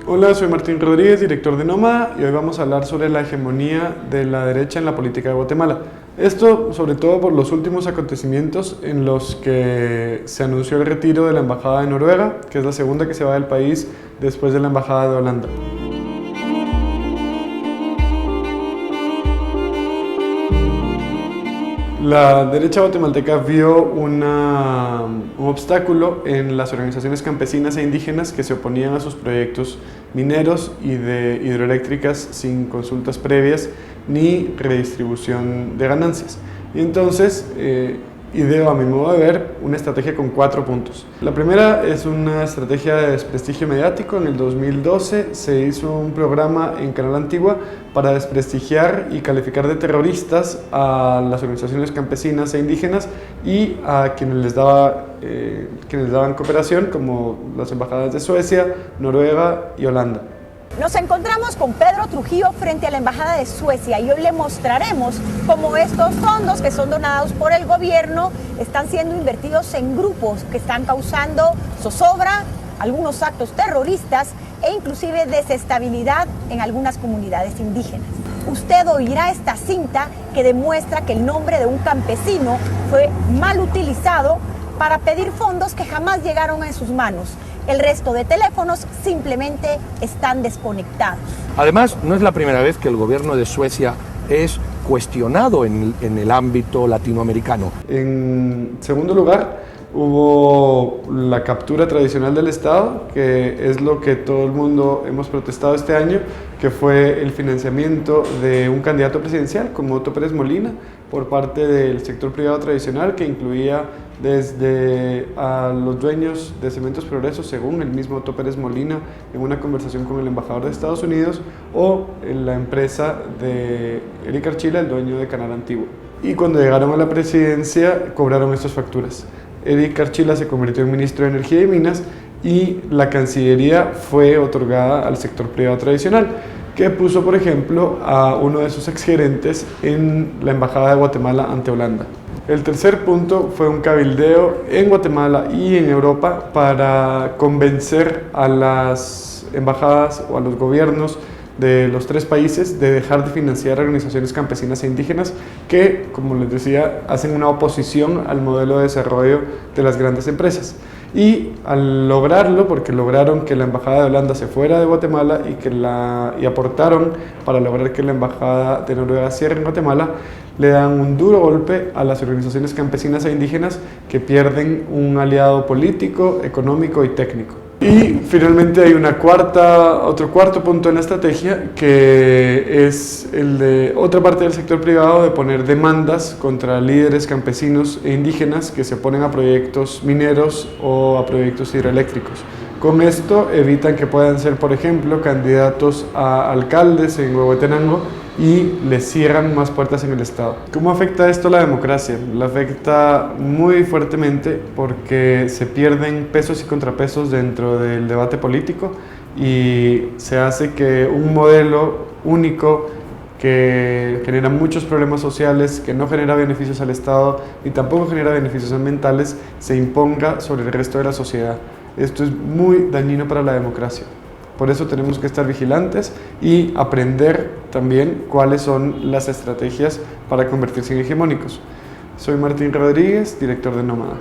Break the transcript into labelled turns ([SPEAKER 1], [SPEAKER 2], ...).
[SPEAKER 1] Hola, soy Martín Rodríguez, director de Nómada, y hoy vamos a hablar sobre la hegemonía de la derecha en la política de Guatemala. Esto sobre todo por los últimos acontecimientos en los que se anunció el retiro de la Embajada de Noruega, que es la segunda que se va del país después de la Embajada de Holanda. La derecha guatemalteca vio un obstáculo en las organizaciones campesinas e indígenas que se oponían a sus proyectos mineros y de hidroeléctricas sin consultas previas ni redistribución de ganancias. Y entonces ideó, a mi modo de ver, una estrategia con 4 puntos. La primera es una estrategia de desprestigio mediático. En el 2012 se hizo un programa en Canal Antigua para desprestigiar y calificar de terroristas a las organizaciones campesinas e indígenas y a quienes les daban cooperación, como las embajadas de Suecia, Noruega y Holanda.
[SPEAKER 2] Nos encontramos con Pedro Trujillo frente a la Embajada de Suecia y hoy le mostraremos cómo estos fondos que son donados por el gobierno están siendo invertidos en grupos que están causando zozobra, algunos actos terroristas e inclusive desestabilidad en algunas comunidades indígenas. Usted oirá esta cinta que demuestra que el nombre de un campesino fue mal utilizado para pedir fondos que jamás llegaron a sus manos. El resto de teléfonos simplemente están desconectados.
[SPEAKER 3] Además, no es la primera vez que el gobierno de Suecia es cuestionado en el ámbito latinoamericano.
[SPEAKER 1] En segundo lugar, hubo la captura tradicional del Estado, que es lo que todo el mundo hemos protestado este año, que fue el financiamiento de un candidato presidencial como Otto Pérez Molina por parte del sector privado tradicional, que incluía desde a los dueños de Cementos Progreso, según el mismo Otto Pérez Molina en una conversación con el embajador de Estados Unidos, o en la empresa de Eric Archila, el dueño de Canal Antigua. Y cuando llegaron a la presidencia cobraron estas facturas. Eric Archila se convirtió en ministro de Energía y Minas y la Cancillería fue otorgada al sector privado tradicional, que puso, por ejemplo, a uno de sus exgerentes en la Embajada de Guatemala ante Holanda. El tercer punto fue un cabildeo en Guatemala y en Europa para convencer a las embajadas o a los gobiernos de los 3 países de dejar de financiar organizaciones campesinas e indígenas que, como les decía, hacen una oposición al modelo de desarrollo de las grandes empresas. Y al lograrlo, porque lograron que la Embajada de Holanda se fuera de Guatemala y aportaron para lograr que la Embajada de Noruega cierre en Guatemala, le dan un duro golpe a las organizaciones campesinas e indígenas que pierden un aliado político, económico y técnico. Y finalmente hay otro cuarto punto en la estrategia, que es el de otra parte del sector privado de poner demandas contra líderes campesinos e indígenas que se oponen a proyectos mineros o a proyectos hidroeléctricos. Con esto evitan que puedan ser, por ejemplo, candidatos a alcaldes en Huehuetenango y les cierran más puertas en el Estado. ¿Cómo afecta esto a la democracia? La afecta muy fuertemente porque se pierden pesos y contrapesos dentro del debate político y se hace que un modelo único que genera muchos problemas sociales, que no genera beneficios al Estado y tampoco genera beneficios ambientales, se imponga sobre el resto de la sociedad. Esto es muy dañino para la democracia. Por eso tenemos que estar vigilantes y aprender también cuáles son las estrategias para convertirse en hegemónicos. Soy Martín Rodríguez, director de Nómada.